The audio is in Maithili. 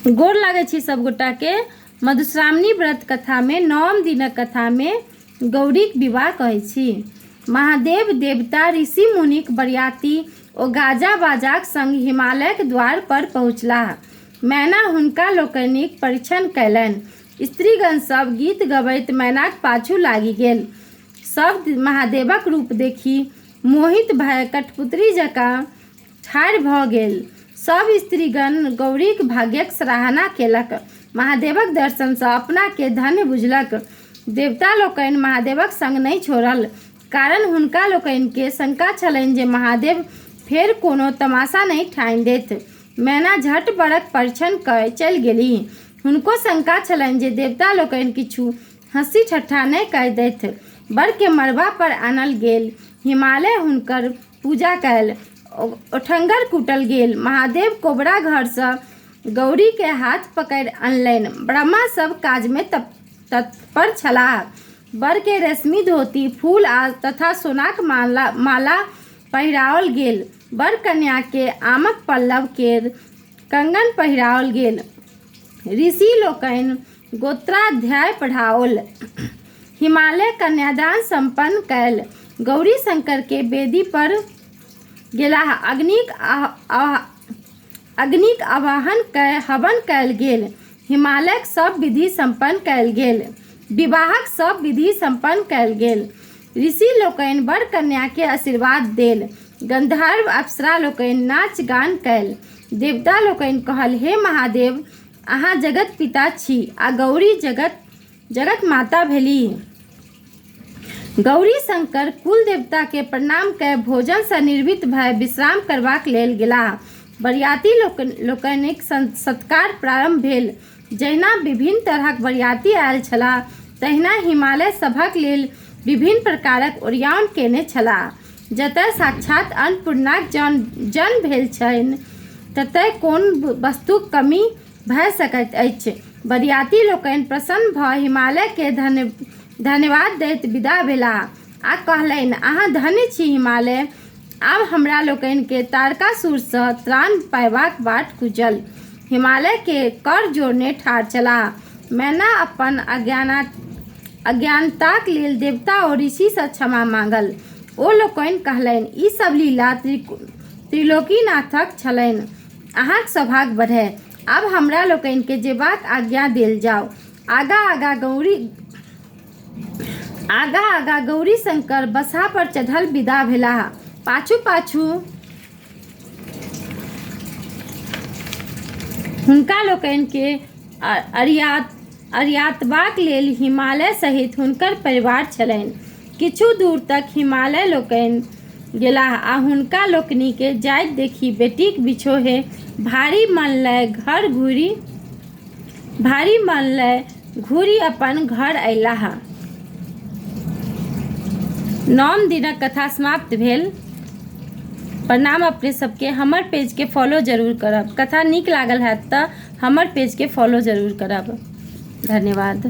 गोर लागै छी सब गोटा के। मधुश्रावणी व्रत कथा में 9 दिनक कथा में गौरीक विवाह कहै छी। महादेव देवता ऋषि मुनिक बरियाती ओ गाजा बाजाक संग हिमालयक द्वार पर पहुँचलाह। मैना हुनका लोकनिक परीक्षण कयलनि। स्त्रीगण सब गीत गबैत मैनाक पाछू लागि गेल। सब महादेवक रूप देखि मोहित भय कठपुतली जकाँ ठाढ़ भऽ गेल। सब स्त्रीगण गौरीक भाग्यक सराहना केलक। महादेवक दर्शन सँ अपना के धन्य बुझलक। देवता लोकनि महादेवक संग नहि छोड़ल, कारण हुनका लोकनि के शंका छलनि जे महादेव फेर कोनो तमाशा नहि ठानि देत। मैना झट बड़क परीक्षण कय चलि गेलीह। हुनको शंका छलनि जे देवता लोकनि किछु हंसी ठट्ठा नहि कय दैथ। बर के मड़बा पर आनल गेल। हिमालय हुनकर पूजा कयल। ओठंगर कूटल गेल। महादेव कोबरा घर सँ गौरी के हाथ पकड़ि अनलनि। ब्रह्मा सब काज में तत्पर छलाह। बर के रेशमी धोती, फूल आ तथा सोनाक माला पहिराओल गेल। बर कन्या के आमक पल्लव केर कंगन पहिराओल गेल। ऋषि लोकनि गोत्राध्याय पढ़ाओल। हिमालय कन्यादान संपन्न कयल। गौरी शंकर के वेदी पर गेलाह। अग्निक आवाहन कय हवन कयल गेल। हिमालयक सब विधि संपन्न कयल गेल। विवाहक सब विधि संपन्न कयल गेल। ऋषि लोकनि बर कन्या के आशीर्वाद देल। गंधर्व अप्सरा लोकनि नाच गान कयल। देवता लोकनि कहल, हे महादेव, अहाँ जगत पिता छी आ गौरी जगत माता भेलीह। गौरी शंकर कुल देवता के प्रणाम कय भोजन सँ निर्वृत्त भय विश्राम करबाक लेल गेलाह। बरियाती लोकनिक सत्कार प्रारंभ भेल। जहिना विभिन्न तरहक बरियाती आयल छलाह, तहिना हिमालय सभक लेल विभिन्न प्रकारक ओरियान केने छलाह। जतय साक्षात अन्नपूर्णाक जन्म भेल छनि, ततय कोन वस्तुक कमी भऽ सकैत अछि। बरियाती लोकनि प्रसन्न भऽ हिमालय के धन्यवाद दैत विदा भेलाह आ कहलनि, अहाँ धन्य छी हिमालय। आब हमरा लोकनि के तारकासुर सँ त्राण पायबाक बाट खुजल। हिमालय के कर जोड़ने ठाढ़ छलाह। मैना अपन अज्ञानताक लेल देवता और ऋषि सँ क्षमा मांगल। ओ लोकनि कहलनि, ई सब लीला त्रिलोकीनाथक छलनि। अहाँक सौभाग्य बढ़य। आब हमरा लोकनि के जेबाक आज्ञा देल जाओ। आगा गौरी शंकर बसहा पर चढ़ल विदा भेलाह। पाछू पाछू हुनका लोकनि के अरियातबाक लेल हिमालय सहित हुनकर परिवार छलनि। किछु दूर तक हिमालय लोकनि गेलाह आ हुनका लोकनि के जाइत देखि बेटीक बिछोहे भारी मन लय घुरि अपन घर अयलाह। 9 दिनक कथा समाप्त भेल। प्रणाम अपने सबके। हमर पेज के फॉलो जरूर करब। कथा नीक लागल हैत तऽ हमर पेज के फॉलो जरूर करब। धन्यवाद।